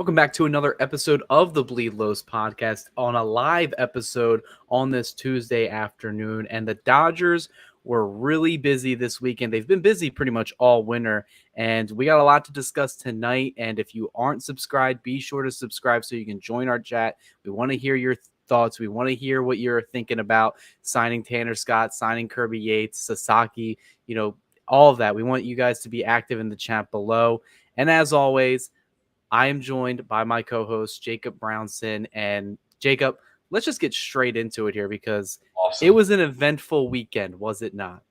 Welcome back to another episode of the Bleed Lows podcast on a live episode on this Tuesday afternoon. And the Dodgers were really busy this weekend. They've been busy pretty much all winter, and we got a lot to discuss tonight. And if you aren't subscribed, be sure to subscribe so you can join our chat. We want to hear your thoughts. We want to hear what you're thinking about signing Tanner Scott, signing Kirby Yates, Sasaki, all of that. We want you guys to be active in the chat below. And as always, I am joined by my co-host, Jacob Brownson. And Jacob, let's just get straight into it here because it Awesome. was an eventful weekend, was it not?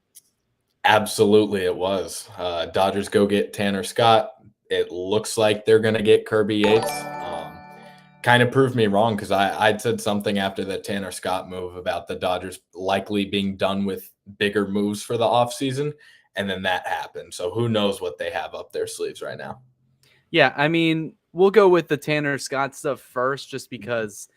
Absolutely, it was. Dodgers go get Tanner Scott. It looks like they're going to get Kirby Yates. Kind of proved me wrong because I'd said something after the Tanner Scott move about the Dodgers likely being done with bigger moves for the offseason, and then that happened. So who knows what they have up their sleeves right now. Yeah, I mean, we'll go with the Tanner Scott stuff first just because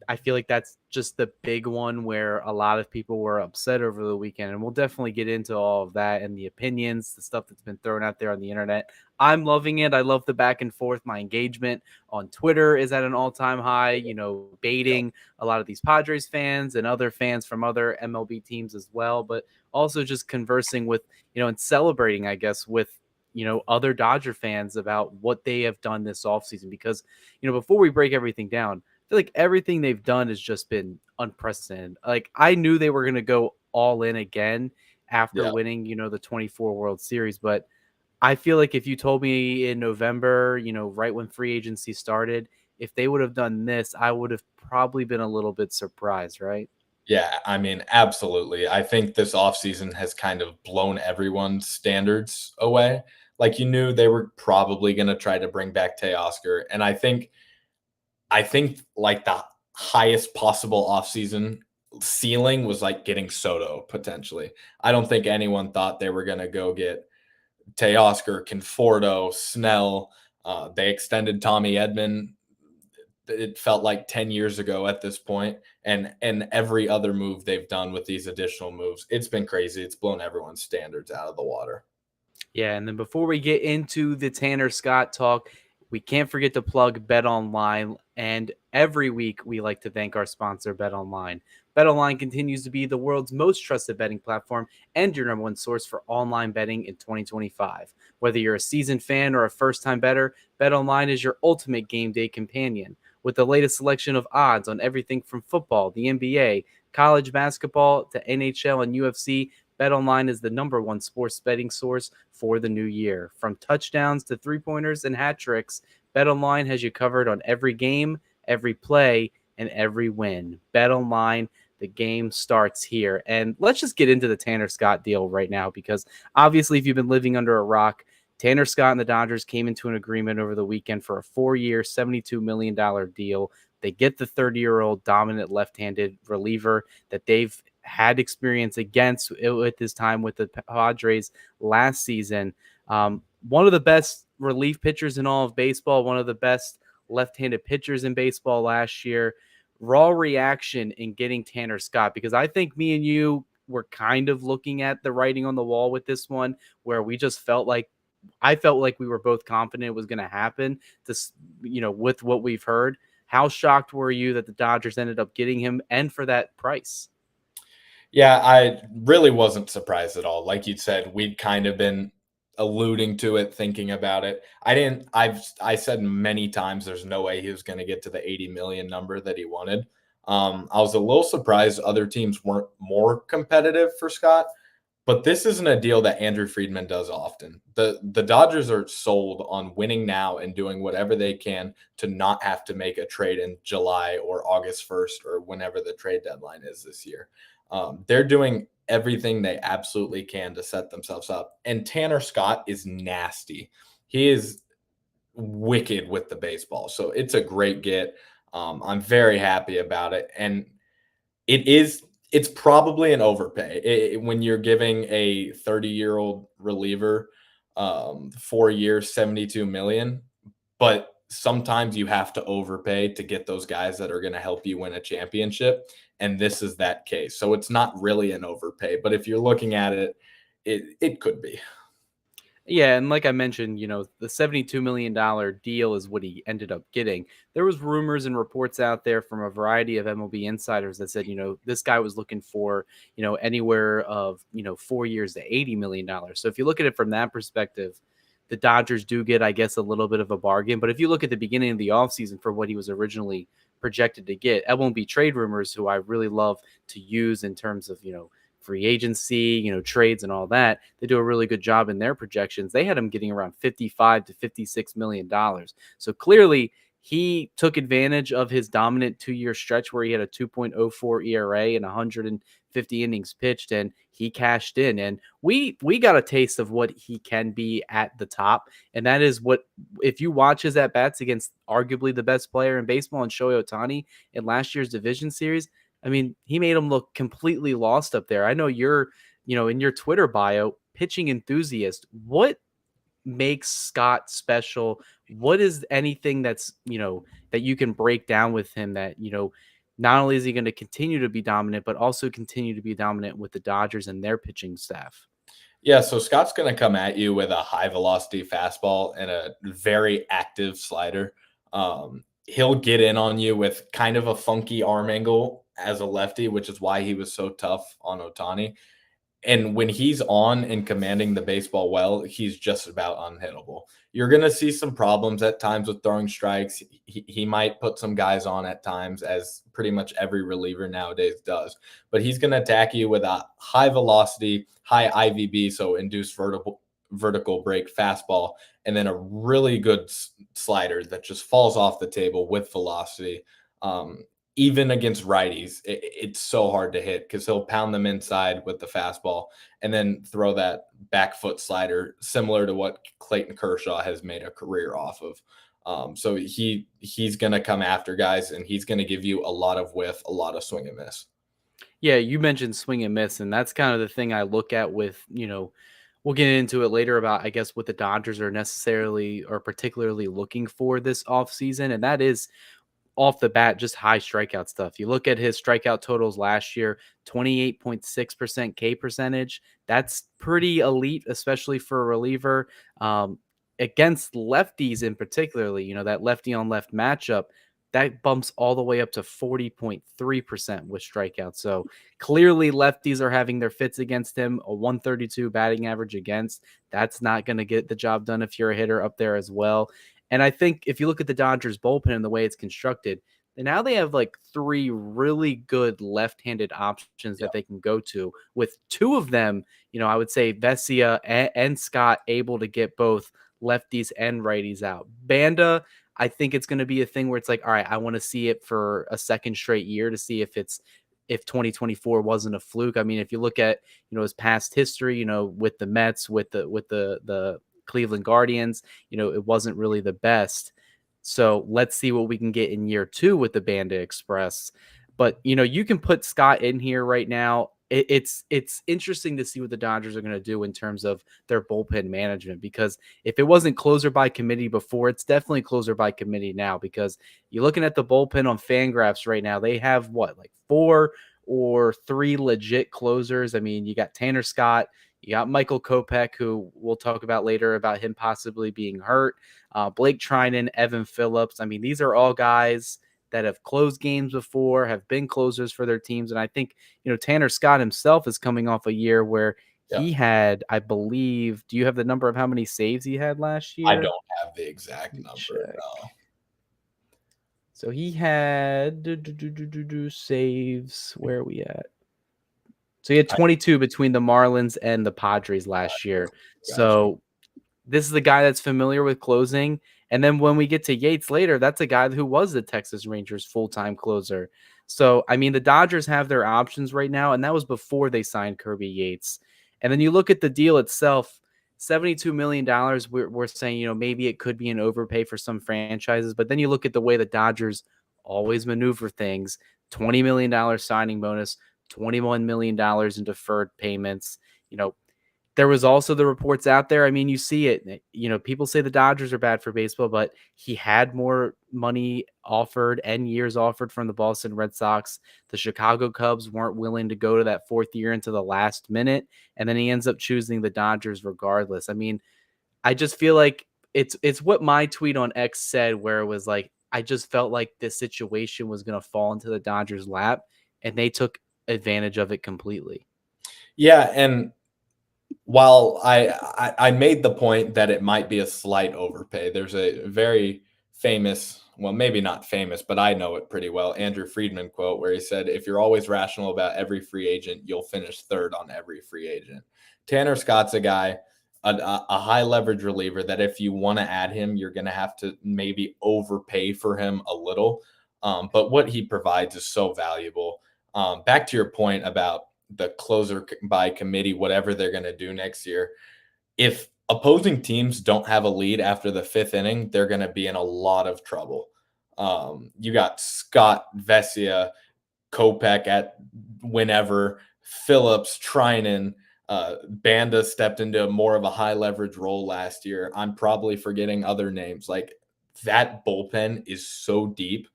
I feel like that's just the big one where a lot of people were upset over the weekend. And we'll definitely get into all of that and the opinions, the stuff that's been thrown out there on the internet. I'm loving it. I love the back and forth. My engagement on Twitter is at an all-time high, baiting a lot of these Padres fans and other fans from other MLB teams as well, but also just conversing with, and celebrating, I guess, with other Dodger fans about what they have done this offseason. Because, before we break everything down, I feel like everything they've done has just been unprecedented. Like, I knew they were going to go all in again after Yeah. winning, the 24 World Series. But I feel like if you told me in November, right when free agency started, if they would have done this, I would have probably been a little bit surprised, right? Yeah, I mean, absolutely. I think this offseason has kind of blown everyone's standards away. Like you knew they were probably going to try to bring back Teoscar, and I think like the highest possible offseason ceiling was like getting Soto potentially. I don't think anyone thought they were going to go get Teoscar, Conforto, Snell. They extended Tommy Edman. It felt like 10 years ago at this point, and every other move they've done with these additional moves, it's been crazy. It's blown everyone's standards out of the water. Yeah, and then before we get into the Tanner Scott talk, we can't forget to plug Bet Online. And every week we like to thank our sponsor, Bet Online. Bet Online continues to be the world's most trusted betting platform and your number one source for online betting in 2025. Whether you're a seasoned fan or a first-time bettor, Bet Online is your ultimate game day companion. With the latest selection of odds on everything from football, the NBA, college basketball to NHL and UFC, BetOnline is the number one sports betting source for the new year. From touchdowns to three-pointers and hat tricks, BetOnline has you covered on every game, every play, and every win. BetOnline, the game starts here. And let's just get into the Tanner Scott deal right now because obviously if you've been living under a rock, Tanner Scott and the Dodgers came into an agreement over the weekend for a 4-year, $72 million deal. They get the 30-year-old dominant left-handed reliever that they've had experience against at this time with the Padres last season. One of the best relief pitchers in all of baseball, one of the best left-handed pitchers in baseball last year. Raw reaction in getting Tanner Scott, because I think me and you were kind of looking at the writing on the wall with this one, where we just felt like I felt like we were both confident it was going to happen. This, with what we've heard. How shocked were you that the Dodgers ended up getting him and for that price? Yeah, I really wasn't surprised at all. Like you said, we'd kind of been alluding to it, thinking about it. I said many times there's no way he was going to get to the 80 million number that he wanted. I was a little surprised other teams weren't more competitive for Scott, but this isn't a deal that Andrew Friedman does often. The Dodgers are sold on winning now and doing whatever they can to not have to make a trade in July or August 1st or whenever the trade deadline is this year. They're doing everything they absolutely can to set themselves up. And Tanner Scott is nasty. He is wicked with the baseball. So it's a great get. I'm very happy about it. And it's probably an overpay when you're giving a 30-year-old reliever 4 years, 72 million. But sometimes you have to overpay to get those guys that are going to help you win a championship. And this is that case. So it's not really an overpay. But if you're looking at it, it could be. Yeah, and like I mentioned, the $72 million deal is what he ended up getting. There was rumors and reports out there from a variety of MLB insiders that said, this guy was looking for, anywhere of, 4 years to $80 million. So if you look at it from that perspective, the Dodgers do get, I guess, a little bit of a bargain. But if you look at the beginning of the offseason for what he was originally projected to get, MLB trade rumors, who I really love to use in terms of, free agency, trades and all that. They do a really good job in their projections. They had him getting around 55 to $56 million. So clearly he took advantage of his dominant 2-year stretch where he had a 2.04 ERA and 150 innings pitched, and he cashed in. And we got a taste of what he can be at the top. And that is what, if you watch his at bats against arguably the best player in baseball, and Shohei Ohtani, in last year's division series, I mean, he made him look completely lost up there. I know you're, in your Twitter bio, pitching enthusiast. What makes Scott special? What is anything that's, that you can break down with him that, not only is he going to continue to be dominant, but also continue to be dominant with the Dodgers and their pitching staff? Yeah, so Scott's going to come at you with a high velocity fastball and a very active slider. He'll get in on you with kind of a funky arm angle as a lefty, which is why he was so tough on Ohtani. And when he's on and commanding the baseball well, he's just about unhittable. You're going to see some problems at times with throwing strikes. He might put some guys on at times, as pretty much every reliever nowadays does. But he's going to attack you with a high velocity, high IVB, so induced vertical break fastball, and then a really good slider that just falls off the table with velocity. Even against righties, it's so hard to hit because he'll pound them inside with the fastball and then throw that back foot slider, similar to what Clayton Kershaw has made a career off of. So he's going to come after guys, and he's going to give you a lot of whiff, a lot of swing and miss. Yeah, you mentioned swing and miss, and that's kind of the thing I look at with, we'll get into it later about, I guess, what the Dodgers are necessarily or particularly looking for this offseason, and that is off the bat, just high strikeout stuff. You look at his strikeout totals last year, 28.6% K percentage. That's pretty elite, especially for a reliever. Against lefties in particularly, that lefty on left matchup, that bumps all the way up to 40.3% with strikeouts. So clearly lefties are having their fits against him. A 132 batting average against, that's not going to get the job done if you're a hitter up there as well. And I think if you look at the Dodgers bullpen and the way it's constructed, and now they have like 3 really good left-handed options that they can go to, with 2 of them, I would say Vesia and Scott able to get both lefties and righties out. Banda, I think it's going to be a thing where it's like, all right, I want to see it for a second straight year to see if 2024 wasn't a fluke. I mean, if you look at, his past history, with the Mets, with the Cleveland Guardians, it wasn't really the best. So let's see what we can get in year 2 with the Banda Express. But, you can put Scott in here right now. It's interesting to see what the Dodgers are going to do in terms of their bullpen management, because if it wasn't closer by committee before, it's definitely closer by committee now, because you're looking at the bullpen on Fangraphs right now. They have like 4 or 3 legit closers. I mean, you got Tanner Scott, you got Michael Kopech, who we'll talk about later about him possibly being hurt. Blake Trinan, Evan Phillips. I mean, these are all guys that have closed games before, have been closers for their teams. And I think, Tanner Scott himself is coming off a year where he had, I believe, do you have the number of how many saves he had last year? I don't have the exact number. No. So he had saves. Where are we at? So he had 22 between the Marlins and the Padres last year. Gotcha. So this is the guy that's familiar with closing. And then when we get to Yates later, that's a guy who was the Texas Rangers full-time closer. So, I mean, the Dodgers have their options right now, and that was before they signed Kirby Yates. And then you look at the deal itself, $72 million, we're saying, maybe it could be an overpay for some franchises. But then you look at the way the Dodgers always maneuver things, $20 million signing bonus, $21 million in deferred payments. There was also the reports out there. I mean, you see it, people say the Dodgers are bad for baseball, but he had more money offered and years offered from the Boston Red Sox. The Chicago Cubs weren't willing to go to that 4th year into the last minute. And then he ends up choosing the Dodgers regardless. I mean, I just feel like it's what my tweet on X said, where it was like, I just felt like this situation was going to fall into the Dodgers' lap, and they took advantage of it completely. Yeah, and while I made the point that it might be a slight overpay, there's a very famous, well, maybe not famous, but I know it pretty well, Andrew Friedman quote where he said, "If you're always rational about every free agent, you'll finish third on every free agent." Tanner Scott's a guy, a high leverage reliever that if you want to add him, you're going to have to maybe overpay for him a little. But what he provides is so valuable. Back to your point about the closer by committee, whatever they're going to do next year. If opposing teams don't have a lead after the fifth inning, they're going to be in a lot of trouble. You got Scott, Vesia, Kopech at whenever, Phillips, Trinan, Banda stepped into more of a high leverage role last year. I'm probably forgetting other names. Like that bullpen is so deep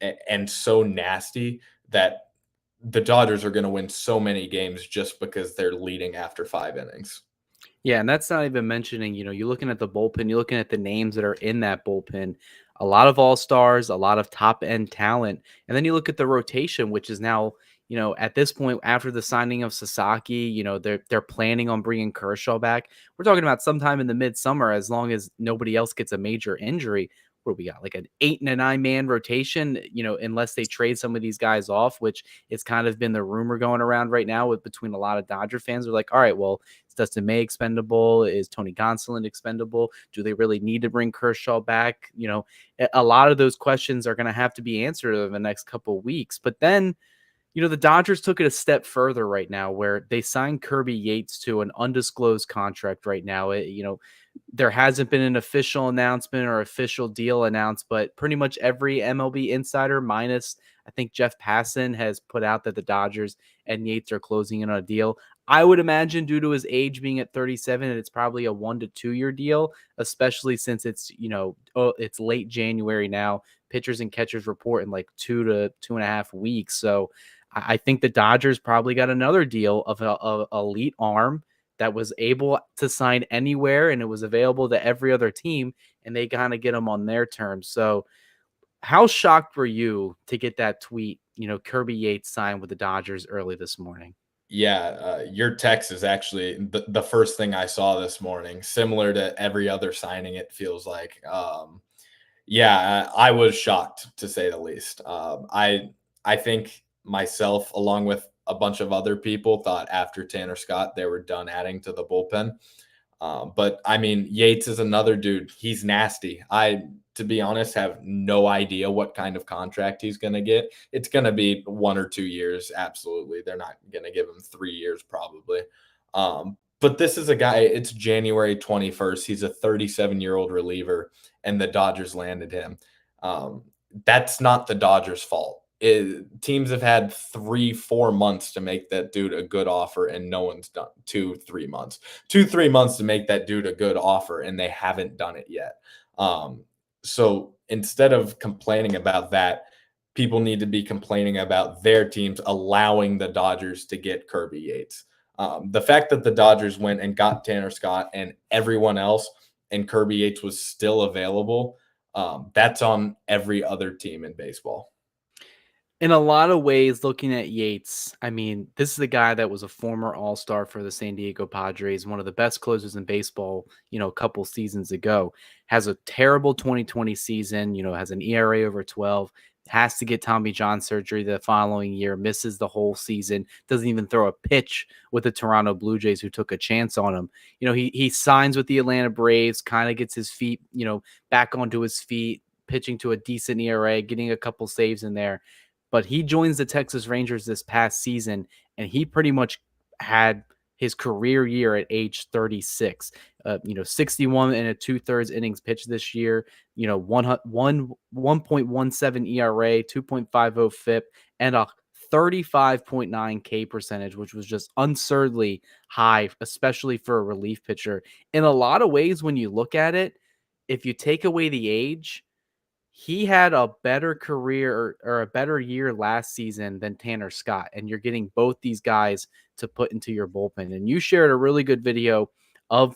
and so nasty that the Dodgers are going to win so many games just because they're leading after 5 innings. Yeah, and that's not even mentioning, you're looking at the bullpen, you're looking at the names that are in that bullpen. A lot of all-stars, a lot of top-end talent. And then you look at the rotation, which is now, at this point after the signing of Sasaki, they're planning on bringing Kershaw back. We're talking about sometime in the midsummer, as long as nobody else gets a major injury. What do we got? Like an 8 and a 9-man rotation, unless they trade some of these guys off, which it's kind of been the rumor going around right now with between a lot of Dodger fans. They're like, all right, well, is Dustin May expendable? Is Tony Gonsolin expendable? Do they really need to bring Kershaw back? A lot of those questions are going to have to be answered in the next couple of weeks. But then, the Dodgers took it a step further right now, where they signed Kirby Yates to an undisclosed contract right now. There hasn't been an official announcement or official deal announced, but pretty much every MLB insider, minus I think Jeff Passan, has put out that the Dodgers and Yates are closing in on a deal. I would imagine, due to his age being at 37, it's probably a 1 to 2 year deal, especially since it's late January now. Pitchers and catchers report in like 2 to 2.5 weeks. So I think the Dodgers probably got another deal of a elite arm that was able to sign anywhere, and it was available to every other team, and they kind of get them on their terms. So how shocked were you to get that tweet, Kirby Yates signed with the Dodgers early this morning? Yeah, your text is actually the first thing I saw this morning, similar to every other signing, it feels like. Yeah, I was shocked to say the least. I think myself, along with a bunch of other people, thought after Tanner Scott they were done adding to the bullpen. But I mean, Yates is another dude. He's nasty. To be honest, have no idea what kind of contract he's going to get. It's going to be 1 or 2 years. Absolutely. They're not going to give him 3 years, probably. But this is a guy, it's January 21st. He's a 37-year-old reliever, and the Dodgers landed him. That's not the Dodgers' fault. Teams have had 3-4 months to make that dude a good offer, and no one's done 2-3 months. 2-3 months to make that dude a good offer, and they haven't done it yet. So instead of complaining about that, people need to be complaining about their teams allowing the Dodgers to get Kirby Yates. The fact that the Dodgers went and got Tanner Scott and everyone else, and Kirby Yates was still available, that's on every other team in baseball. In a lot of ways, looking at Yates, I mean, this is the guy that was a former All-Star for the San Diego Padres, one of the best closers in baseball, a couple seasons ago. Has a terrible 2020 season, has an ERA over 12, has to get Tommy John surgery the following year, misses the whole season, doesn't even throw a pitch with the Toronto Blue Jays, who took a chance on him. He signs with the Atlanta Braves, kind of gets his feet, back onto his feet, pitching to a decent ERA, getting a couple saves in there. But he joins the Texas Rangers this past season, and he pretty much had his career year at age 36. 61 and a 2/3 innings pitched this year. 1.17 ERA, 2.50 FIP, and a 35.9 K percentage, which was just absurdly high, especially for a relief pitcher. In a lot of ways, when you look at it, if you take away the age, he had a better career or a better year last season than Tanner Scott, and you're getting both these guys to put into your bullpen. And you shared a really good video of,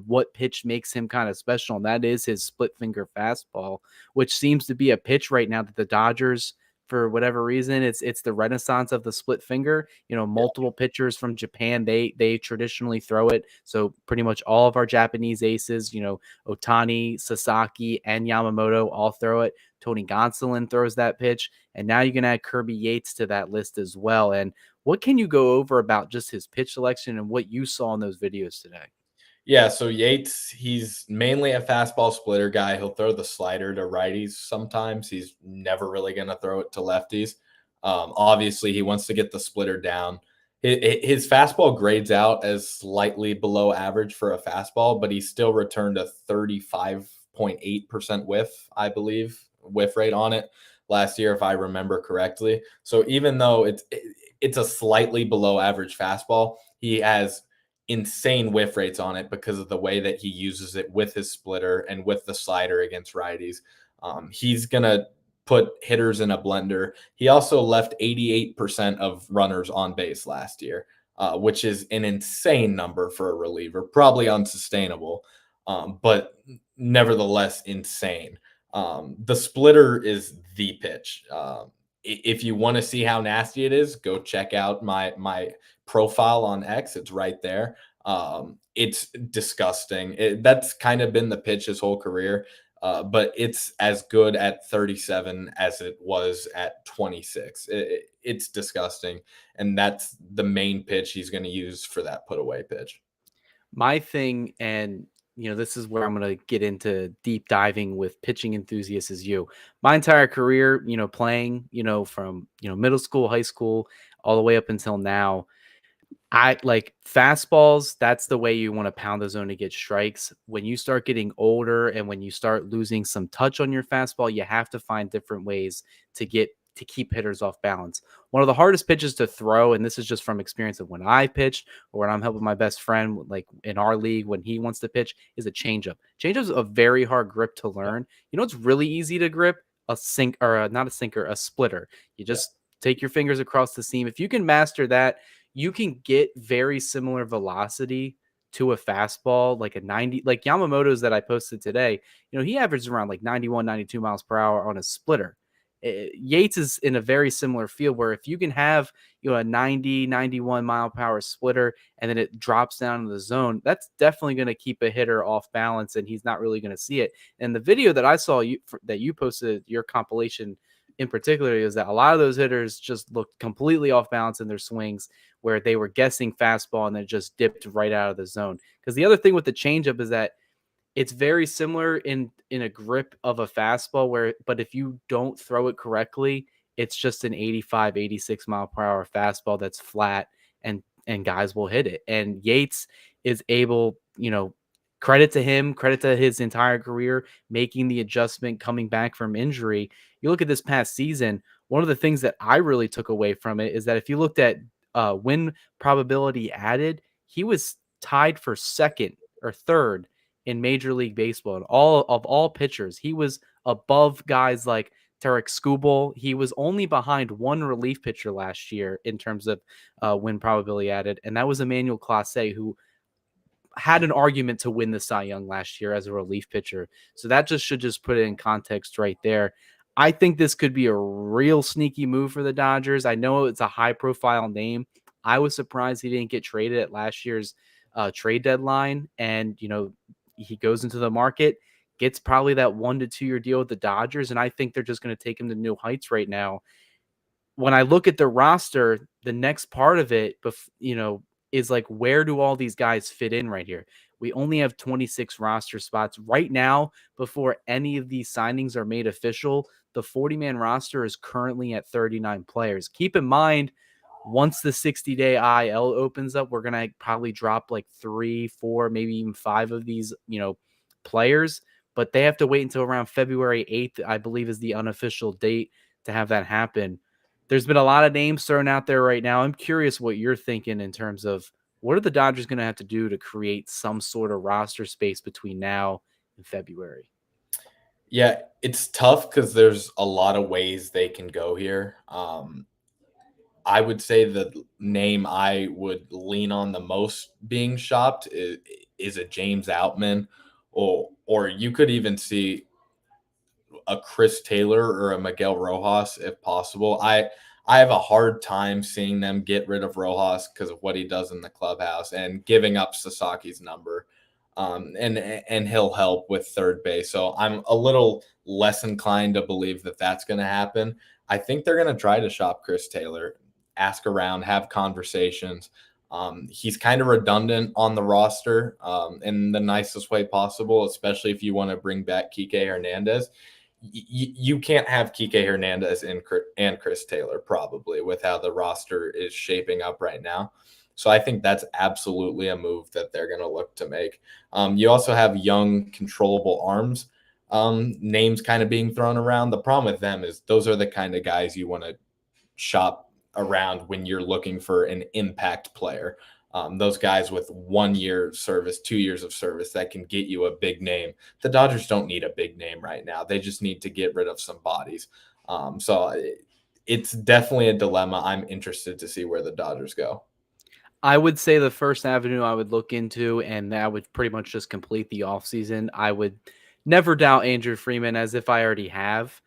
what pitch makes him kind of special, and that is his split finger fastball, which seems to be a pitch right now that the Dodgers, for whatever reason, it's the renaissance of the split finger. Multiple pitchers from Japan, they traditionally throw it. So pretty much all of our Japanese aces, Otani, Sasaki, and Yamamoto all throw it. Tony Gonsolin throws that pitch, and now you can add Kirby Yates to that list as well. And what can you go over about just his pitch selection and what you saw in those videos today? Yeah, so Yates, he's mainly a fastball splitter guy. He'll throw the slider to righties sometimes. He's never really going to throw it to lefties. Obviously, he wants to get the splitter down. His fastball grades out as slightly below average for a fastball, but he still returned a 35.8% whiff, I believe, whiff rate on it last year, if I remember correctly. So even though it's a slightly below average fastball, he has insane whiff rates on it because of the way that he uses it with his splitter and with the slider against righties. He's going to put hitters in a blender. He also left 88% of runners on base last year, which is an insane number for a reliever, probably unsustainable, but nevertheless insane. The splitter is the pitch. If you want to see how nasty it is, go check out my profile on X. It's right there. It's disgusting. That's kind of been the pitch his whole career, but it's as good at 37 as it was at 26. It's disgusting, and that's the main pitch he's going to use for that put away pitch. My thing, and this is where I'm going to get into deep diving with pitching enthusiasts, is you. My entire career, playing, from middle school, high school, all the way up until now, I like fastballs. That's the way you want to pound the zone to get strikes. When you start getting older and when you start losing some touch on your fastball, you have to find different ways to keep hitters off balance. One of the hardest pitches to throw, and this is just from experience of when I pitched or when I'm helping my best friend, like in our league, when he wants to pitch, is a changeup. Changeup is a very hard grip to Yeah. learn. It's really easy to grip a sink or not a sinker, a splitter. You Yeah. just take your fingers across the seam. If you can master that, you can get very similar velocity to a fastball, like a 90, like Yamamoto's that I posted today. He averages around like 91, 92 miles per hour on a splitter. Yates is in a very similar field where if you can have, a 90, 91 mile per hour splitter and then it drops down in the zone, that's definitely going to keep a hitter off balance and he's not really going to see it. And the video that I saw that you posted, your compilation in particular, is that a lot of those hitters just looked completely off balance in their swings where they were guessing fastball and then just dipped right out of the zone. Because the other thing with the changeup is that it's very similar in a grip of a fastball but if you don't throw it correctly, it's just an 85, 86 mile per hour fastball that's flat and guys will hit it. And Yates is able, credit to him, credit to his entire career, making the adjustment coming back from injury. You look at this past season, one of the things that I really took away from it is that if you looked at win probability added, he was tied for second or third in Major League Baseball. And all pitchers, he was above guys like Tarek Skubal. He was only behind one relief pitcher last year in terms of win probability added, and that was Emmanuel Clase, who had an argument to win the Cy Young last year as a relief pitcher. So that should put it in context right there. I think this could be a real sneaky move for the Dodgers. I know it's a high profile name. I was surprised he didn't get traded at last year's trade deadline. And, he goes into the market, gets probably that 1 to 2 year deal with the Dodgers. And I think they're just going to take him to new heights right now. When I look at the roster, the next part of it, is like, where do all these guys fit in right here? We only have 26 roster spots right now. Before any of these signings are made official, the 40-man roster is currently at 39 players. Keep in mind, once the 60-day IL opens up, we're going to probably drop like 3, 4, maybe even 5 of these, players, but they have to wait until around February 8th, I believe is the unofficial date to have that happen. There's been a lot of names thrown out there right now. I'm curious what you're thinking in terms of what are the Dodgers going to have to do to create some sort of roster space between now and February? Yeah, it's tough because there's a lot of ways they can go here. I would say the name I would lean on the most being shopped is a James Outman, or you could even see a Chris Taylor or a Miguel Rojas if possible. I have a hard time seeing them get rid of Rojas because of what he does in the clubhouse and giving up Sasaki's number. And he'll help with third base. So I'm a little less inclined to believe that that's going to happen. I think they're going to try to shop Chris Taylor, ask around, have conversations. He's kind of redundant on the roster in the nicest way possible, especially if you want to bring back Kike Hernandez. You can't have Kike Hernandez and Chris Taylor probably with how the roster is shaping up right now. So I think that's absolutely a move that they're going to look to make. You also have young, controllable arms names kind of being thrown around. The problem with them is those are the kind of guys you want to shop around when you're looking for an impact player. Those guys with 1 year service, 2 years of service that can get you a big name. The Dodgers don't need a big name right now. They just need to get rid of some bodies. So it's definitely a dilemma. I'm interested to see where the Dodgers go. I would say the first avenue I would look into, and that would pretty much just complete the offseason. I would never doubt Andrew Freeman, as if I already have.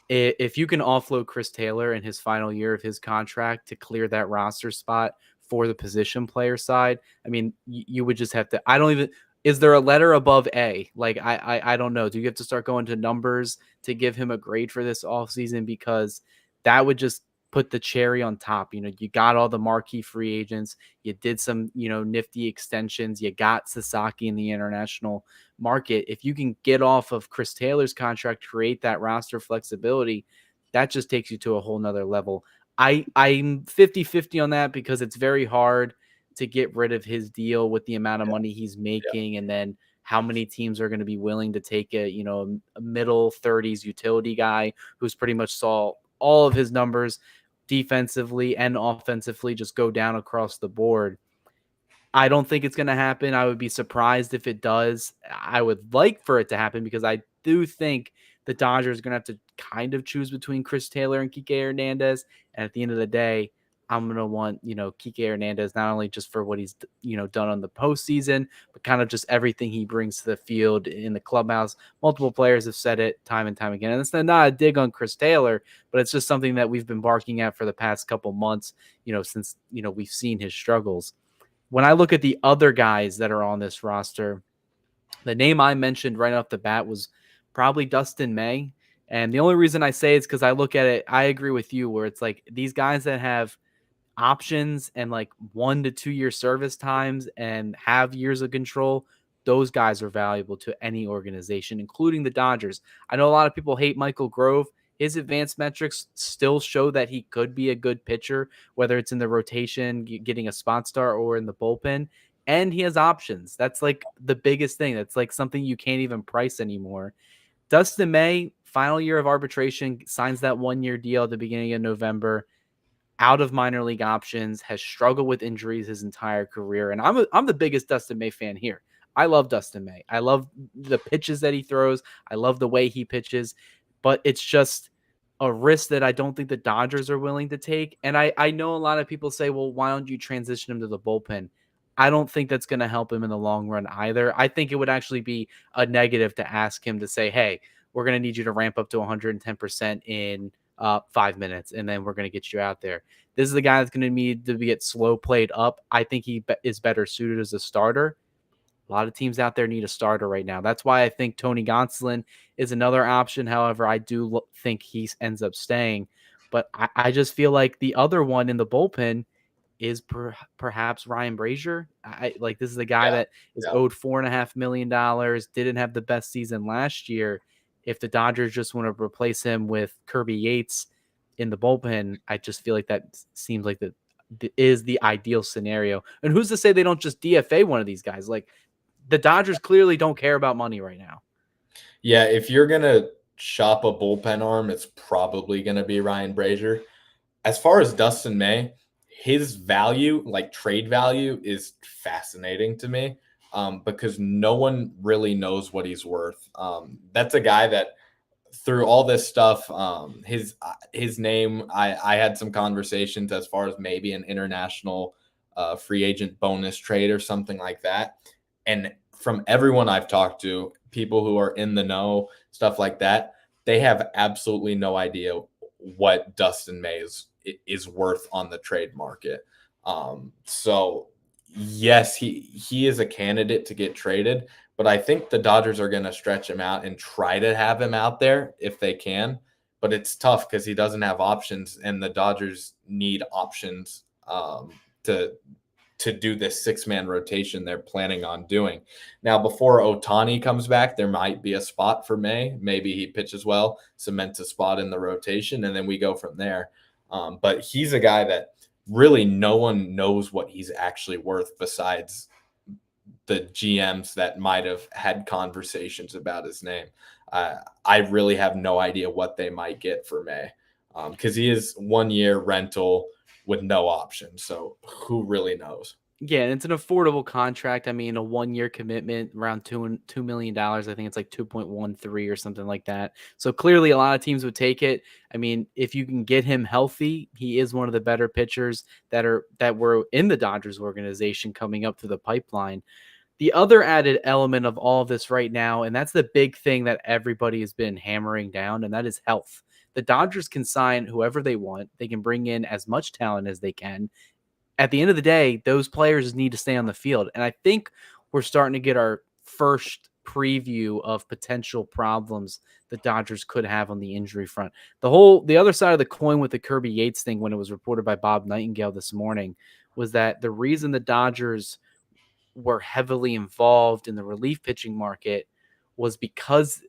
If you can offload Chris Taylor in his final year of his contract to clear that roster spot for the position player side, I mean, you would just have to. I don't even. Is there a letter above A? Like I don't know. Do you have to start going to numbers to give him a grade for this offseason? Because that would just put the cherry on top. You know, you got all the marquee free agents. You did some, nifty extensions. You got Sasaki in the international market. If you can get off of Chris Taylor's contract, create that roster flexibility, that just takes you to a whole nother level. I'm 50-50 on that because it's very hard to get rid of his deal with the amount of money he's making. And then how many teams are going to be willing to take a middle 30s utility guy who's pretty much saw all of his numbers defensively and offensively just go down across the board. I don't think it's going to happen. I would be surprised if it does. I would like for it to happen because I do think the Dodgers are going to have to kind of choose between Chris Taylor and Kike Hernandez. And at the end of the day, I'm going to want, Kike Hernandez, not only just for what he's, done on the postseason, but kind of just everything he brings to the field in the clubhouse. Multiple players have said it time and time again. And it's not a dig on Chris Taylor, but it's just something that we've been barking at for the past couple months, since, we've seen his struggles. When I look at the other guys that are on this roster, the name I mentioned right off the bat was probably Dustin May. And the only reason I say it's because I look at it, I agree with you, where it's like these guys that have options and like 1 to 2 year service times and have years of control, those guys are valuable to any organization, including the Dodgers. I know a lot of people hate Michael Grove. His advanced metrics still show that he could be a good pitcher, whether it's in the rotation, getting a spot start, or in the bullpen. And he has options. That's like the biggest thing. That's like something you can't even price anymore. Dustin May, final year of arbitration, signs that 1 year deal at the beginning of November. Out of minor league options, has struggled with injuries his entire career. And I'm the biggest Dustin May fan here. I love Dustin May. I love the pitches that he throws. I love the way he pitches, but it's just a risk that I don't think the Dodgers are willing to take. And I know a lot of people say, well, why don't you transition him to the bullpen? I don't think that's going to help him in the long run either. I think it would actually be a negative to ask him to say, hey, we're going to need you to ramp up to 110% in 5 minutes, and then we're going to get you out there. This is the guy that's going to need to get slow played up. I think he is better suited as a starter. A lot of teams out there need a starter right now. That's why I think Tony Gonsolin is another option. However, I do think he ends up staying. But I just feel like the other one in the bullpen is perhaps Ryan Brazier. This is a guy that is owed $4.5 million, didn't have the best season last year. If the Dodgers just want to replace him with Kirby Yates in the bullpen, I just feel like that seems like that is the ideal scenario. And who's to say they don't just DFA one of these guys? Like, the Dodgers clearly don't care about money right now. Yeah, if you're going to shop a bullpen arm, it's probably going to be Ryan Brazier. As far as Dustin May, his value, like trade value, is fascinating to me because no one really knows what he's worth. That's a guy that through all this stuff, his name, I had some conversations as far as maybe an international free agent bonus trade or something like that. And from everyone I've talked to, people who are in the know, stuff like that, they have absolutely no idea what Dustin May is worth on the trade market. So yes, he is a candidate to get traded, but I think the Dodgers are going to stretch him out and try to have him out there if they can. But it's tough because he doesn't have options, and the Dodgers need options to do this 6-man rotation they're planning on doing. Now, before Ohtani comes back, there might be a spot for May. Maybe he pitches well, cements a spot in the rotation, and then we go from there. But he's a guy that really no one knows what he's actually worth besides the GMs that might have had conversations about his name. I really have no idea what they might get for May because he is 1 year rental with no option. So who really knows? Yeah, and it's an affordable contract. I mean, a 1-year commitment, around $2 million. I think it's like 2.13 or something like that. So clearly, a lot of teams would take it. I mean, if you can get him healthy, he is one of the better pitchers that were in the Dodgers organization coming up through the pipeline. The other added element of all of this right now, and that's the big thing that everybody has been hammering down, and that is health. The Dodgers can sign whoever they want. They can bring in as much talent as they can. At the end of the day, those players need to stay on the field. And I think we're starting to get our first preview of potential problems the Dodgers could have on the injury front. The other side of the coin with the Kirby Yates thing, when it was reported by Bob Nightingale this morning, was that the reason the Dodgers were heavily involved in the relief pitching market was because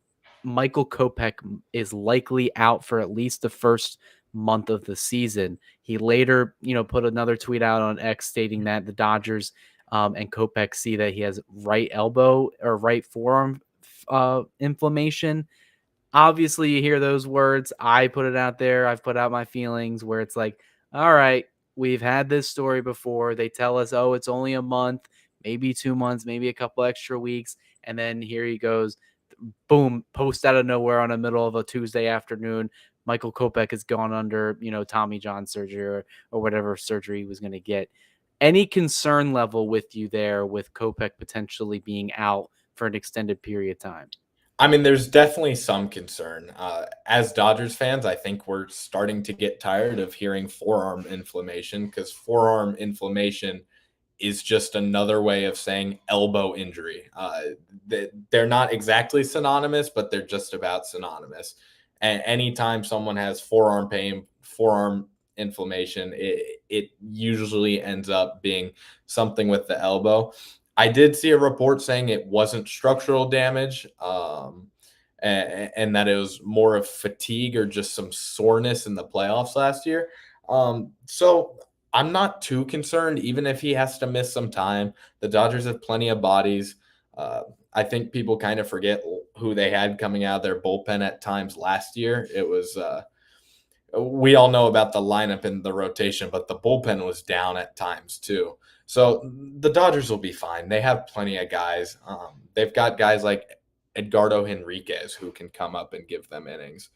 Michael Kopech is likely out for at least the first month of the season. He later, put another tweet out on X stating that the Dodgers and Kopech see that he has right elbow or right forearm inflammation. Obviously, you hear those words. I put it out there. I've put out my feelings where it's like, all right, we've had this story before. They tell us, oh, it's only a month, maybe 2 months, maybe a couple extra weeks. And then here he goes, boom, post out of nowhere on the middle of a Tuesday afternoon. Michael Kopech has gone under, Tommy John surgery or whatever surgery he was going to get. Any concern level with you there with Kopech potentially being out for an extended period of time? I mean, there's definitely some concern. As Dodgers fans, I think we're starting to get tired of hearing forearm inflammation because forearm inflammation is just another way of saying elbow injury. They're not exactly synonymous, but they're just about synonymous. And anytime someone has forearm pain, forearm inflammation, it usually ends up being something with the elbow. I did see a report saying it wasn't structural damage, and that it was more of fatigue or just some soreness in the playoffs last year. So I'm not too concerned, even if he has to miss some time. The Dodgers have plenty of bodies. I think people kind of forget who they had coming out of their bullpen at times last year. It was we all know about the lineup and the rotation, but the bullpen was down at times too. So the Dodgers will be fine. They have plenty of guys. They've got guys like Edgardo Henriquez who can come up and give them innings.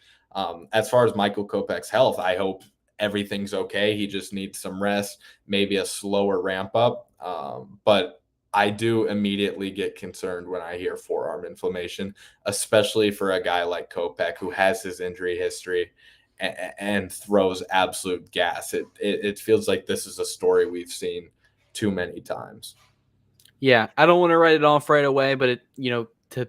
As far as Michael Kopech's health, I hope everything's okay. He just needs some rest, maybe a slower ramp up. But I do immediately get concerned when I hear forearm inflammation, especially for a guy like Kopech who has his injury history and throws absolute gas. It feels like this is a story we've seen too many times. Yeah, I don't want to write it off right away, but to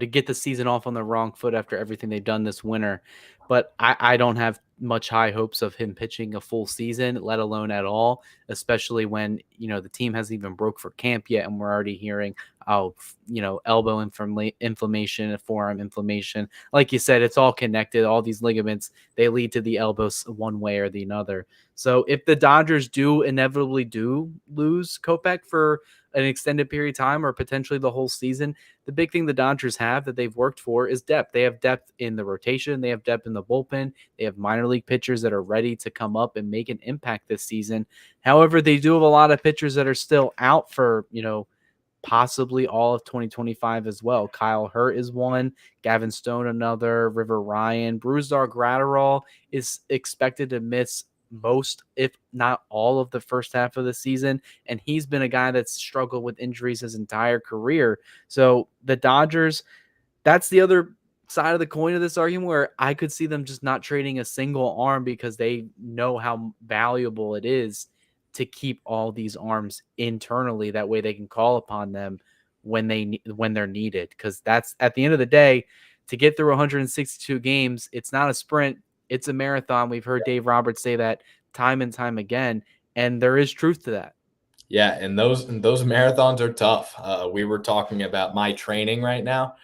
get the season off on the wrong foot after everything they've done this winter. But I don't have much high hopes of him pitching a full season, let alone at all, especially when, the team hasn't even broke for camp yet. And we're already hearing, elbow inflammation, forearm inflammation. Like you said, it's all connected. All these ligaments, they lead to the elbows one way or the other. So if the Dodgers do inevitably lose Kopech for an extended period of time or potentially the whole season, the big thing the Dodgers have that they've worked for is depth. They have depth in the rotation. They have depth in the bullpen. They have minor league pitchers that are ready to come up and make an impact this season. However, they do have a lot of pitchers that are still out for, possibly all of 2025 as well. Kyle Hurt is one, Gavin Stone another, River Ryan, Brusdar Gratterall is expected to miss most, if not all, of the first half of the season. And he's been a guy that's struggled with injuries his entire career. So the Dodgers, that's the other side of the coin of this argument, where I could see them just not trading a single arm because they know how valuable it is to keep all these arms internally. That way they can call upon them when they're needed. Because that's, at the end of the day, to get through 162 games, it's not a sprint, it's a marathon. We've heard Dave Roberts say that time and time again, and there is truth to that. Yeah, and those marathons are tough. We were talking about my training right now.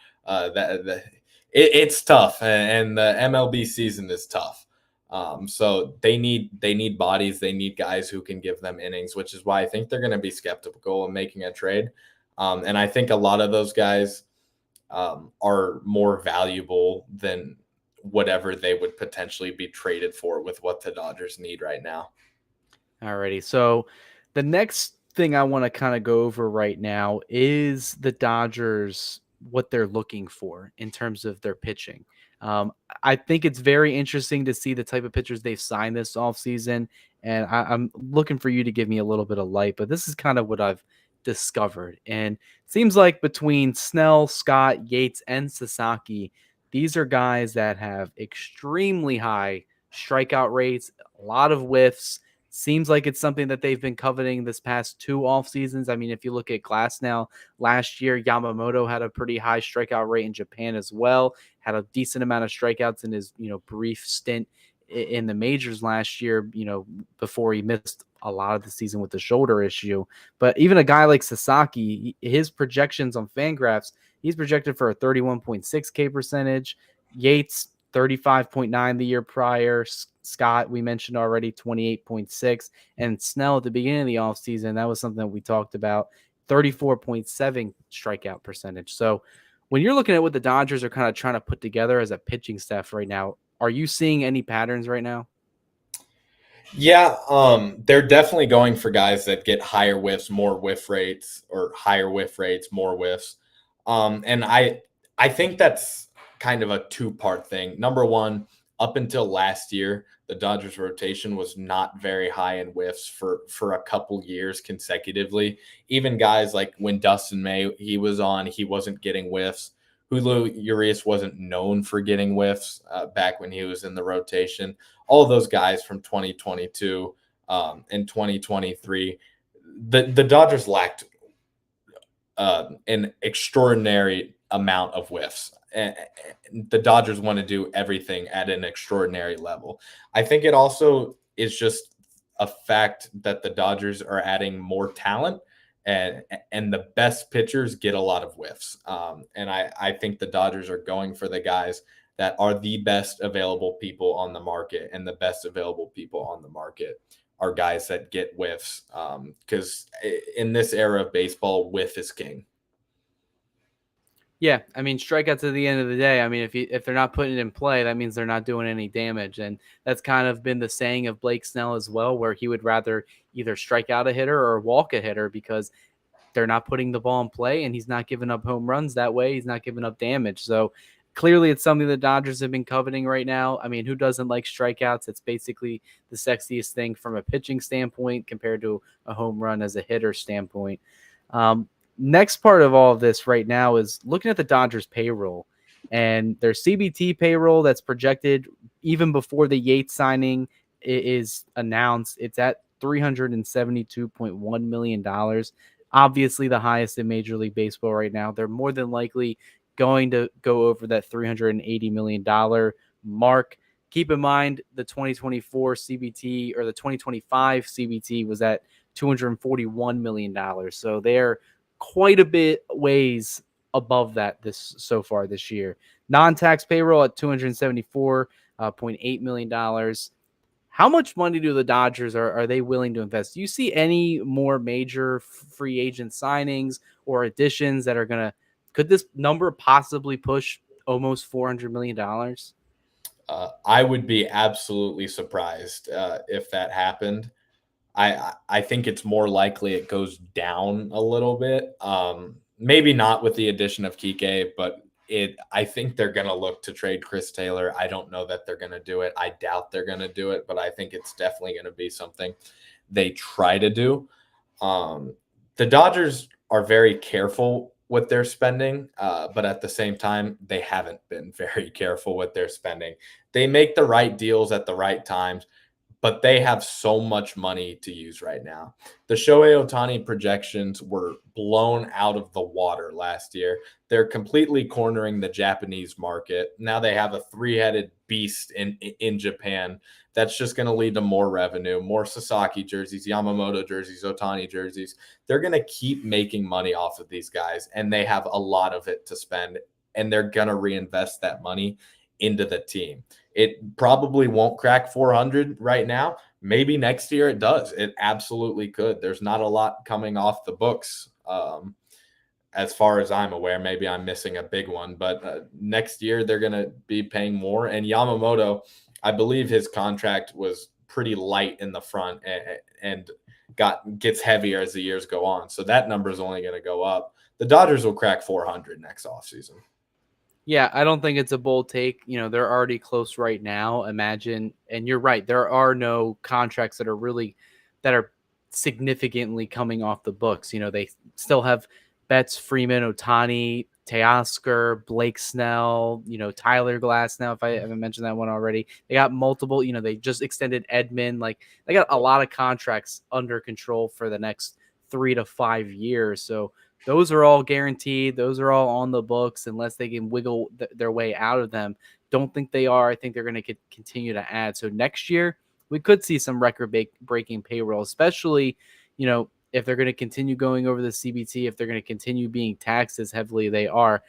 It's tough, and the MLB season is tough. So they need bodies. They need guys who can give them innings, which is why I think they're going to be skeptical in making a trade. And I think a lot of those guys are more valuable than whatever they would potentially be traded for with what the Dodgers need right now. Alrighty. So the next thing I want to kind of go over right now is the Dodgers, what they're looking for in terms of their pitching. I think it's very interesting to see the type of pitchers they've signed this offseason. And I'm looking for you to give me a little bit of light, but this is kind of what I've discovered. And it seems like between Snell, Scott, Yates, and Sasaki, these are guys that have extremely high strikeout rates, a lot of whiffs. Seems like it's something that they've been coveting this past two off seasons. I mean, if you look at Glass now, last year, Yamamoto had a pretty high strikeout rate in Japan as well, had a decent amount of strikeouts in his, brief stint in the majors last year, before he missed a lot of the season with the shoulder issue. But even a guy like Sasaki, his projections on Fangraphs, he's projected for a 31.6 K percentage. Yates, 35.9 the year prior. Scott, we mentioned already, 28.6. And Snell at the beginning of the offseason, that was something that we talked about, 34.7 strikeout percentage. So when you're looking at what the Dodgers are kind of trying to put together as a pitching staff right now, are you seeing any patterns right now? Yeah, they're definitely going for guys that get higher whiffs, more whiff rates, or higher whiff rates, more whiffs. And I think that's kind of a two-part thing. Number one, up until last year, the Dodgers rotation was not very high in whiffs for a couple years consecutively. Even guys like when Dustin May he was on, he wasn't getting whiffs. Julio Urias wasn't known for getting whiffs back when he was in the rotation. All of those guys from 2022 and 2023, the Dodgers lacked an extraordinary amount of whiffs. And the Dodgers want to do everything at an extraordinary level. I think it also is just a fact that the Dodgers are adding more talent, and the best pitchers get a lot of whiffs. And I think the Dodgers are going for the guys that are the best available people on the market, and the best available people on the market are guys that get whiffs. Because in this era of baseball, whiff is king. Yeah, I mean, strikeouts at the end of the day. I mean, if they're not putting it in play, that means they're not doing any damage, and that's kind of been the saying of Blake Snell as well, where he would rather either strike out a hitter or walk a hitter because they're not putting the ball in play, and he's not giving up home runs that way. He's not giving up damage. So clearly, it's something the Dodgers have been coveting right now. I mean, who doesn't like strikeouts? It's basically the sexiest thing from a pitching standpoint compared to a home run as a hitter standpoint. Next part of all of this right now is looking at the Dodgers payroll and their CBT payroll that's projected even before the Yates signing is announced. It's at $372.1 million. Obviously, the highest in Major League Baseball right now. They're more than likely going to go over that $380 million mark. Keep in mind the 2024 CBT or the 2025 CBT was at $241 million. So they're quite a bit ways above that this so far this year. Non-tax payroll at $274.8 million. How much money do the Dodgers are they willing to invest? Do you see any more major free agent signings or additions that are gonna? Could this number possibly push almost $400 million? I would be absolutely surprised if that happened. I think it's more likely it goes down a little bit. Maybe not with the addition of Kike, but I think they're going to look to trade Chris Taylor. I don't know that they're going to do it. I doubt they're going to do it, but I think it's definitely going to be something they try to do. The Dodgers are very careful with their spending, but at the same time, they haven't been very careful with their spending. They make the right deals at the right times, but they have so much money to use right now. The Shohei Ohtani projections were blown out of the water last year. They're completely cornering the Japanese market. Now they have a three-headed beast in Japan that's just going to lead to more revenue, more Sasaki jerseys, Yamamoto jerseys, Ohtani jerseys. They're going to keep making money off of these guys, and they have a lot of it to spend, and they're going to reinvest that money into the team. It probably won't crack 400 right now. Maybe next year it does. It absolutely could. There's not a lot coming off the books as far as I'm aware. Maybe I'm missing a big one, but next year they're going to be paying more. And Yamamoto, I believe his contract was pretty light in the front and gets heavier as the years go on. So that number is only going to go up. The Dodgers will crack 400 next offseason. Yeah, I don't think it's a bold take. They're already close right now. Imagine, and you're right, there are no contracts that are significantly coming off the books. They still have Betts, Freeman, Ohtani, Teoscar, Blake Snell, Tyler Glass now, if I haven't mentioned that one already. They got multiple, they just extended Edman. Like, they got a lot of contracts under control for the next 3 to 5 years. So those are all guaranteed. Those are all on the books unless they can wiggle their way out of them. Don't think they are. I think they're going to continue to add. So next year, we could see some record-breaking payroll, especially, if they're going to continue going over the CBT, if they're going to continue being taxed as heavily they are.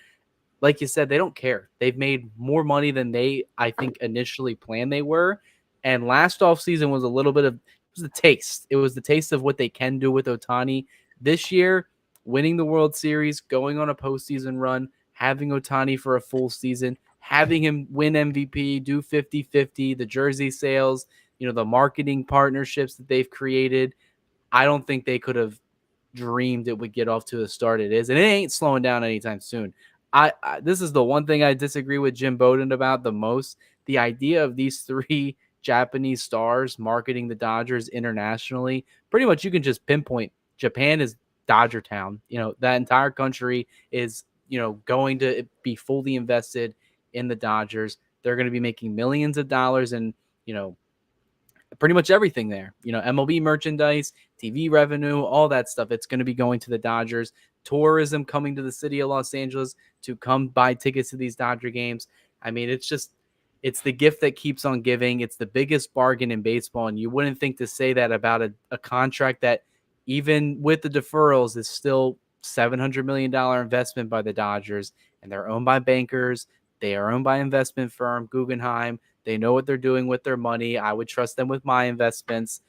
Like you said, they don't care. They've made more money than they, I think, initially planned they were. And last offseason was a little bit of, it was the taste. It was the taste of what they can do with Ohtani. This year, winning the World Series, going on a postseason run, having Ohtani for a full season, having him win MVP, do 50-50, the jersey sales, the marketing partnerships that they've created. I don't think they could have dreamed it would get off to the start it is, and it ain't slowing down anytime soon. This is the one thing I disagree with Jim Bowden about the most. The idea of these three Japanese stars marketing the Dodgers internationally, pretty much you can just pinpoint Japan is Dodger Town. That entire country is, going to be fully invested in the Dodgers. They're going to be making millions of dollars and, pretty much everything there. MLB merchandise, TV revenue, all that stuff. It's going to be going to the Dodgers. Tourism coming to the city of Los Angeles to come buy tickets to these Dodger games. I mean, it's the gift that keeps on giving. It's the biggest bargain in baseball. And you wouldn't think to say that about a contract that, even with the deferrals, is still $700 million investment by the Dodgers, and they're owned by bankers. They are owned by investment firm Guggenheim. They know what they're doing with their money. I would trust them with my investments.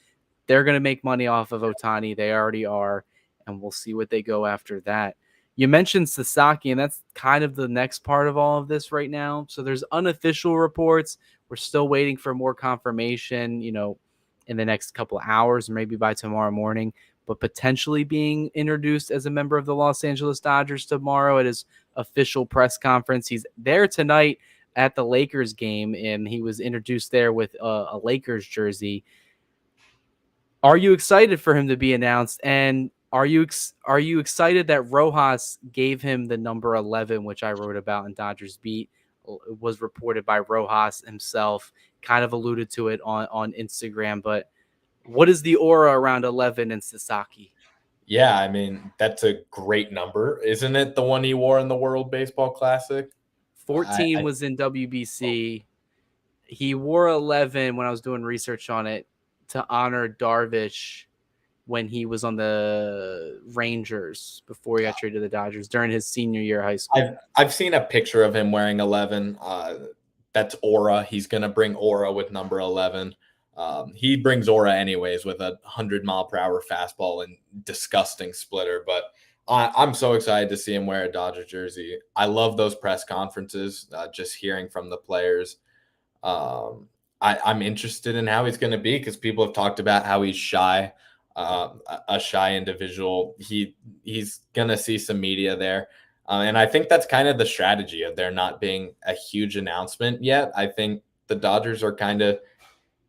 They're going to make money off of Ohtani. They already are, and we'll see what they go after that. You mentioned Sasaki, and that's kind of the next part of all of this right now. So there's unofficial reports. We're still waiting for more confirmation, in the next couple of hours, maybe by tomorrow morning, but potentially being introduced as a member of the Los Angeles Dodgers tomorrow at his official press conference. He's there tonight at the Lakers game, and he was introduced there with a Lakers jersey. Are you excited for him to be announced? And are you excited that Rojas gave him the number 11, which I wrote about in Dodgers Beat? It was reported by Rojas himself, kind of alluded to it on Instagram. But what is the aura around 11 and Sasaki? Yeah, I mean, that's a great number. Isn't it the one he wore in the World Baseball Classic? 14 was in WBC. He wore 11 when I was doing research on it to honor Darvish when he was on the Rangers before he got traded to the Dodgers during his senior year of high school. I've seen a picture of him wearing 11. That's aura. He's going to bring aura with number 11. He brings aura anyways with a 100-mile-per-hour fastball and disgusting splitter. But I'm so excited to see him wear a Dodger jersey. I love those press conferences, just hearing from the players. I'm interested in how he's going to be because people have talked about how he's shy, a shy individual. He's going to see some media there. And I think that's kind of the strategy of there not being a huge announcement yet. I think the Dodgers are kind of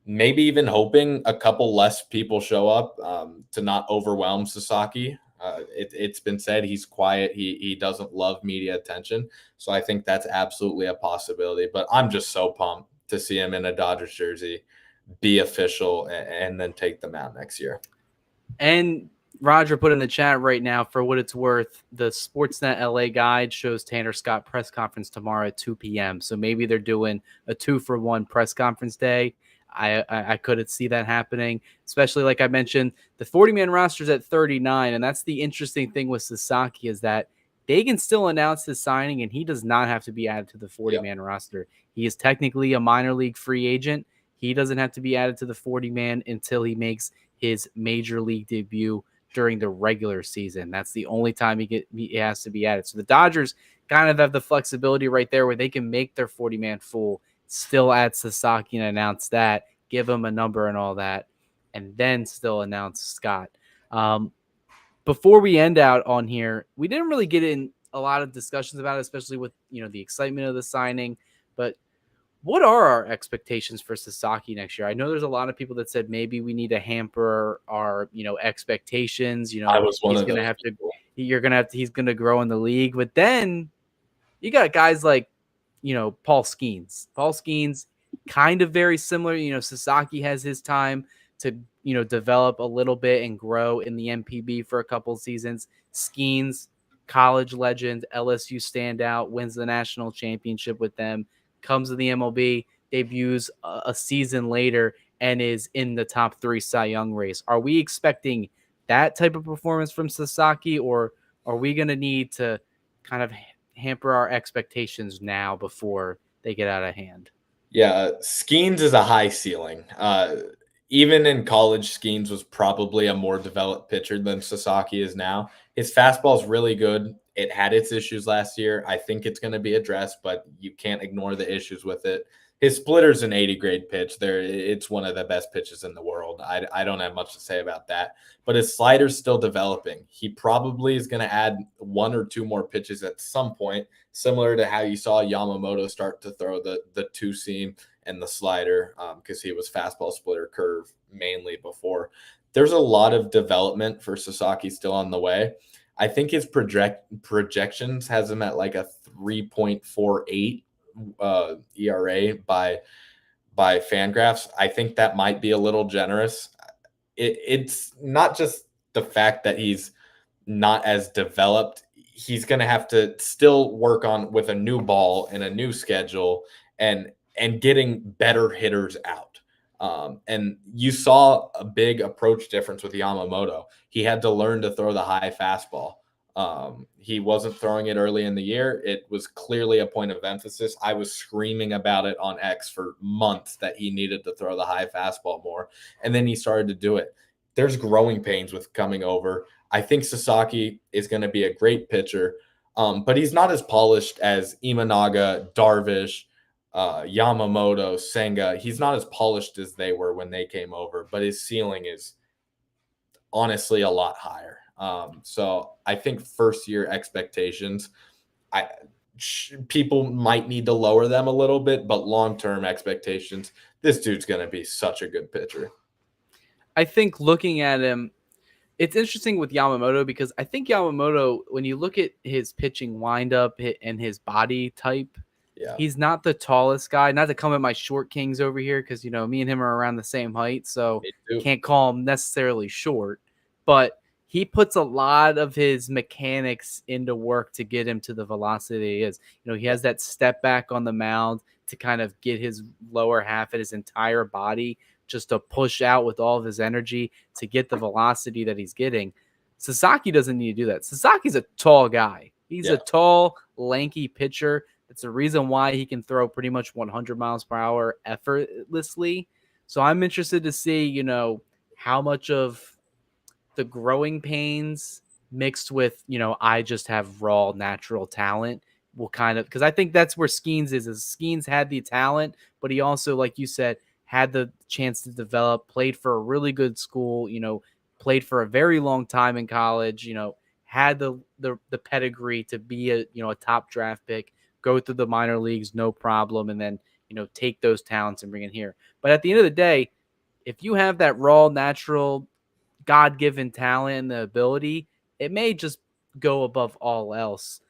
maybe even hoping a couple less people show up to not overwhelm Sasaki. It's been said he's quiet. He doesn't love media attention. So I think that's absolutely a possibility. But I'm just so pumped to see him in a Dodgers jersey, be official, and then take them out next year. And Roger put in the chat right now, for what it's worth, the Sportsnet LA guide shows Tanner Scott press conference tomorrow at 2 p.m. So maybe they're doing a 2-for-1 press conference day. I couldn't see that happening, especially like I mentioned, the 40-man roster's at 39. And that's the interesting thing with Sasaki, is that they can still announce his signing and he does not have to be added to the 40-man roster. He is technically a minor league free agent. He doesn't have to be added to the 40-man until he makes his major league debut during the regular season. That's the only time he has to be added. So the Dodgers kind of have the flexibility right there where they can make their 40-man full, still add Sasaki and announce that, give him a number and all that, and then still announce Scott. Before we end out on here, we didn't really get in a lot of discussions about it, especially with the excitement of the signing. But what are our expectations for Sasaki next year? I know there's a lot of people that said maybe we need to hamper our, expectations. I was one He's of going to those have to, people. he's going to grow in the league. But then you got guys like, Paul Skeens. Paul Skeens, kind of very similar. Sasaki has his time to, develop a little bit and grow in the MPB for a couple of seasons. Skeens, college legend, LSU standout, wins the national championship with them, comes to the MLB, debuts a season later, and is in the top 3 Cy Young race. Are we expecting that type of performance from Sasaki, or are we going to need to kind of hamper our expectations now before they get out of hand? Yeah, Skeens is a high ceiling. Even in college, Skeens was probably a more developed pitcher than Sasaki is now. His fastball is really good. It had its issues last year. I think it's going to be addressed, but you can't ignore the issues with it. His splitter's an 80 grade pitch. It's one of the best pitches in the world. I don't have much to say about that. But his slider's still developing. He probably is going to add 1 or 2 more pitches at some point, similar to how you saw Yamamoto start to throw the 2-seam and the slider, because he was fastball, splitter, curve mainly before. There's a lot of development for Sasaki still on the way. I think his projections has him at like a 3.48 ERA by Fangraphs. I think that might be a little generous. It's not just the fact that he's not as developed. He's going to have to still work on with a new ball and a new schedule and getting better hitters out. And you saw a big approach difference with Yamamoto. He had to learn to throw the high fastball. He wasn't throwing it early in the year. It was clearly a point of emphasis. I was screaming about it on X for months that he needed to throw the high fastball more. And then he started to do it. There's growing pains with coming over. I think Sasaki is going to be a great pitcher, but he's not as polished as Imanaga, Darvish, Yamamoto, Senga. He's not as polished as they were when they came over, but his ceiling is honestly a lot higher. So I think first year expectations, people might need to lower them a little bit, but long-term expectations, this dude's going to be such a good pitcher. I think looking at him, it's interesting with Yamamoto because I think Yamamoto, when you look at his pitching windup and his body type, he's not the tallest guy. Not to come at my short kings over here because, me and him are around the same height, so can't call him necessarily short. But he puts a lot of his mechanics into work to get him to the velocity he is. He has that step back on the mound to kind of get his lower half of his entire body just to push out with all of his energy to get the velocity that he's getting. Sasaki doesn't need to do that. Sasaki's a tall guy. He's a tall, lanky pitcher. It's the reason why he can throw pretty much 100 miles per hour effortlessly. So I'm interested to see, how much of the growing pains mixed with, I just have raw natural talent will kind of, because I think that's where Skeens is Skeens had the talent, but he also, like you said, had the chance to develop, played for a really good school, played for a very long time in college, had the pedigree to be a top draft pick, go through the minor leagues, no problem, and then take those talents and bring in here. But at the end of the day, if you have that raw, natural, God-given talent and the ability, it may just go above all else.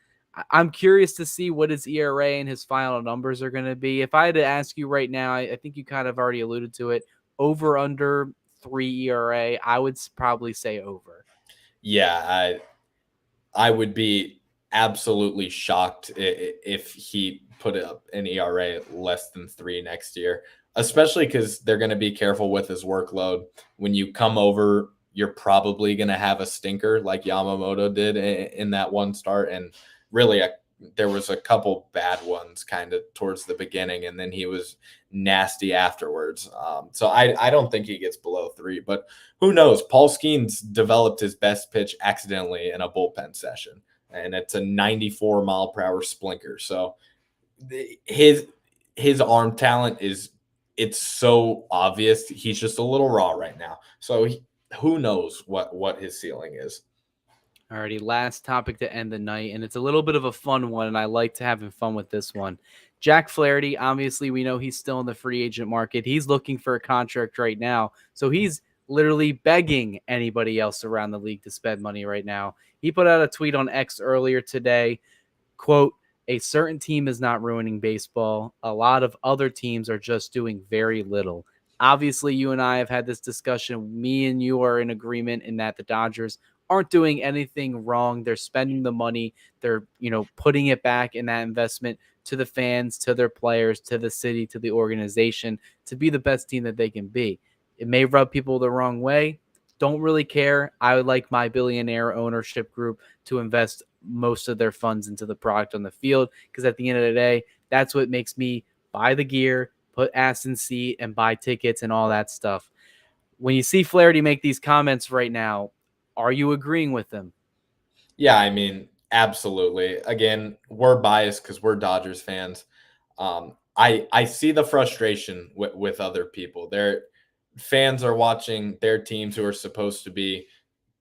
I'm curious to see what his ERA and his final numbers are going to be. If I had to ask you right now, I think you kind of already alluded to it. Over under 3 ERA, I would probably say over. Yeah, I would be absolutely shocked if he put up an ERA less than 3 next year, especially because they're going to be careful with his workload. When you come over, you're probably going to have a stinker like Yamamoto did in that one start. And really, there was a couple bad ones kind of towards the beginning, and then he was nasty afterwards. So I don't think he gets below 3, but who knows? Paul Skeens developed his best pitch accidentally in a bullpen session, and it's a 94-mile-per-hour splinter. So his arm talent it's so obvious. He's just a little raw right now. So who knows what his ceiling is? Alrighty, last topic to end the night, and it's a little bit of a fun one, and I like having fun with this one. Jack Flaherty, obviously, we know he's still in the free agent market. He's looking for a contract right now, so he's literally begging anybody else around the league to spend money right now. He put out a tweet on X earlier today, quote, "A certain team is not ruining baseball. A lot of other teams are just doing very little." Obviously, you and I have had this discussion. Me and you are in agreement in that the Dodgers aren't doing anything wrong. They're spending the money. They're, putting it back in that investment to the fans, to their players, to the city, to the organization, to be the best team that they can be. It may rub people the wrong way. Don't really care. I would like my billionaire ownership group to invest most of their funds into the product on the field, because at the end of the day, that's what makes me buy the gear, put ass in seat, and buy tickets and all that stuff. When you see Flaherty make these comments right now, are you agreeing with them? Yeah, I mean, absolutely. Again, we're biased because we're Dodgers fans. I see the frustration with other people. Their fans are watching their teams who are supposed to be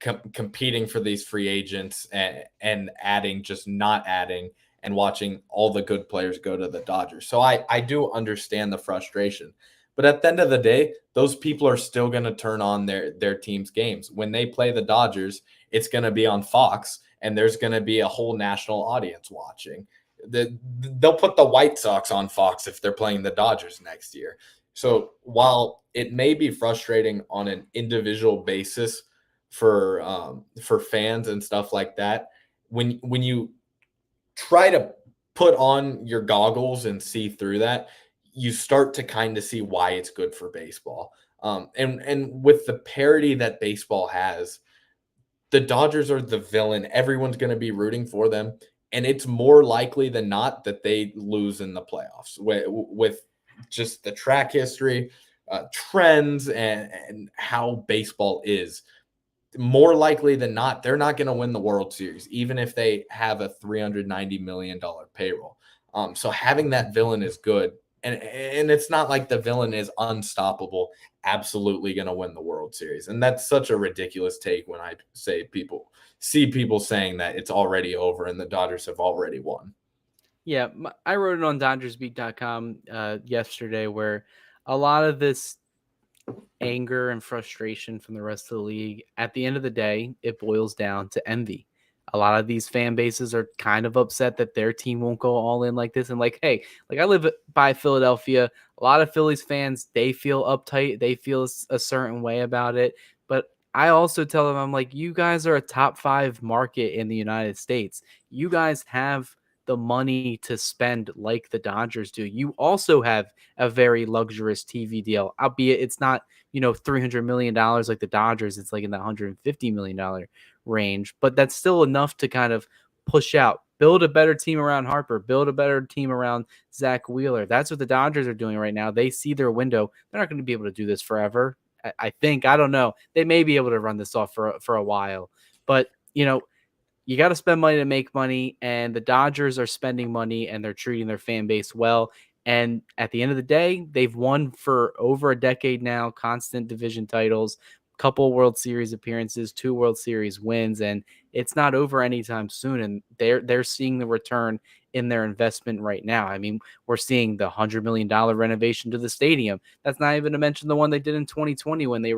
competing for these free agents and adding, just not adding, and watching all the good players go to the Dodgers. So I do understand the frustration. But at the end of the day, those people are still going to turn on their team's games. When they play the Dodgers, it's going to be on Fox, and there's going to be a whole national audience watching. They'll put the White Sox on Fox if they're playing the Dodgers next year. So while it may be frustrating on an individual basis for fans and stuff like that, when you try to put on your goggles and see through that, you start to kind of see why it's good for baseball. And with the parity that baseball has, the Dodgers are the villain. Everyone's going to be rooting for them, and it's more likely than not that they lose in the playoffs with just the track history, trends, and how baseball is. More likely than not, they're not going to win the World Series, even if they have a $390 million payroll. So having that villain is good. And it's not like the villain is unstoppable, absolutely going to win the World Series. And that's such a ridiculous take when I see people saying that it's already over and the Dodgers have already won. Yeah, I wrote it on DodgersBeat.com yesterday, where a lot of this anger and frustration from the rest of the league, at the end of the day, it boils down to envy. A lot of these fan bases are kind of upset that their team won't go all in like this. And like, hey, like I live by Philadelphia. A lot of Phillies fans, they feel uptight. They feel a certain way about it. But I also tell them, I'm like, you guys are a top 5 market in the United States. You guys have the money to spend like the Dodgers do. You also have a very luxurious TV deal, albeit it's not, $300 million like the Dodgers. It's like in the $150 million range, but that's still enough to kind of push out, build a better team around Harper, build a better team around Zach Wheeler. That's what the Dodgers are doing right now. They see their window. They're not going to be able to do this forever. I think, I don't know. They may be able to run this off for a while, but you got to spend money to make money, and the Dodgers are spending money and they're treating their fan base well. And at the end of the day, they've won for over a decade now, constant division titles. couple World Series appearances, 2 World Series wins, and it's not over anytime soon. And they're seeing the return in their investment right now. I mean, we're seeing the $100 million renovation to the stadium. That's not even to mention the one they did in 2020 when they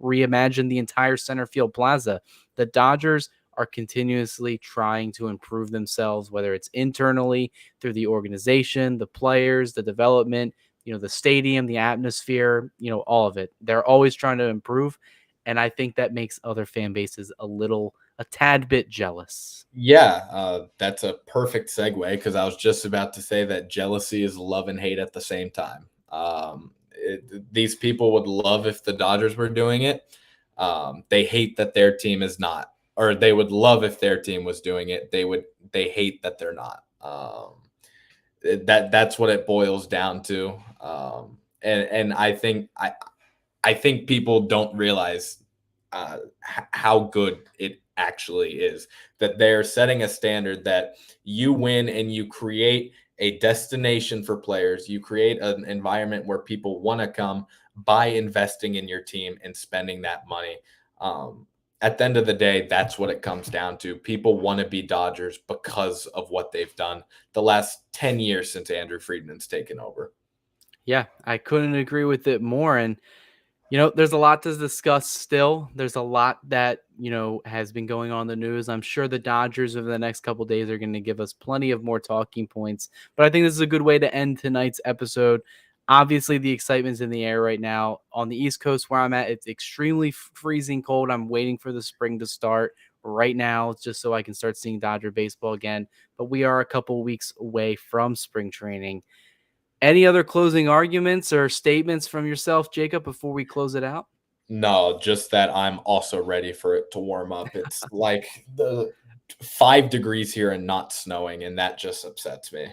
reimagined the entire center field plaza. The Dodgers are continuously trying to improve themselves, whether it's internally through the organization, the players, the development, the stadium, the atmosphere, all of it. They're always trying to improve. And I think that makes other fan bases a tad bit jealous. Yeah, that's a perfect segue because I was just about to say that jealousy is love and hate at the same time. These people would love if the Dodgers were doing it. They hate that their team is not, or they would love if their team was doing it. They hate that they're not. That's what it boils down to. And I think people don't realize how good it actually is, that they're setting a standard that you win and you create a destination for players. You create an environment where people want to come by investing in your team and spending that money. At the end of the day, that's what it comes down to. People want to be Dodgers because of what they've done the last 10 years since Andrew Friedman's taken over. Yeah, I couldn't agree with it more. And there's a lot to discuss still. There's a lot that, has been going on in the news. I'm sure the Dodgers over the next couple days are going to give us plenty of more talking points. But I think this is a good way to end tonight's episode. Obviously, the excitement's in the air right now. On the East Coast where I'm at, it's extremely freezing cold. I'm waiting for the spring to start right now just so I can start seeing Dodger baseball again. But we are a couple weeks away from spring training. Any other closing arguments or statements from yourself, Jacob, before we close it out? No, just that I'm also ready for it to warm up. It's like the 5 degrees here and not snowing, and that just upsets me.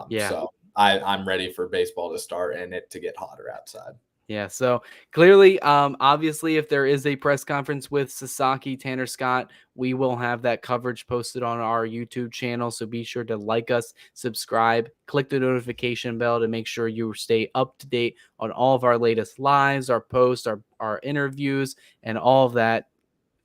Yeah. So I'm ready for baseball to start and it to get hotter outside. Yeah, so clearly, obviously, if there is a press conference with Sasaki, Tanner Scott, we will have that coverage posted on our YouTube channel. So be sure to like us, subscribe, click the notification bell to make sure you stay up to date on all of our latest lives, our posts, our interviews, and all of that.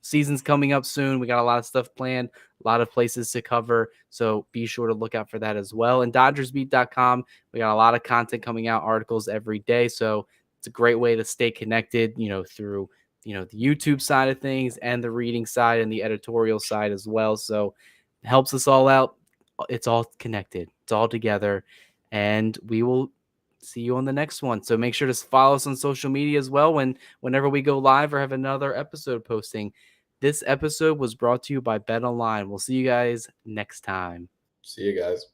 Season's coming up soon. We got a lot of stuff planned, a lot of places to cover. So be sure to look out for that as well. And DodgersBeat.com, we got a lot of content coming out, articles every day. So it's a great way to stay connected, through, the YouTube side of things and the reading side and the editorial side as well. So it helps us all out. It's all connected. It's all together. And we will see you on the next one. So make sure to follow us on social media as well whenever we go live or have another episode posting. This episode was brought to you by Bet Online. We'll see you guys next time. See you guys.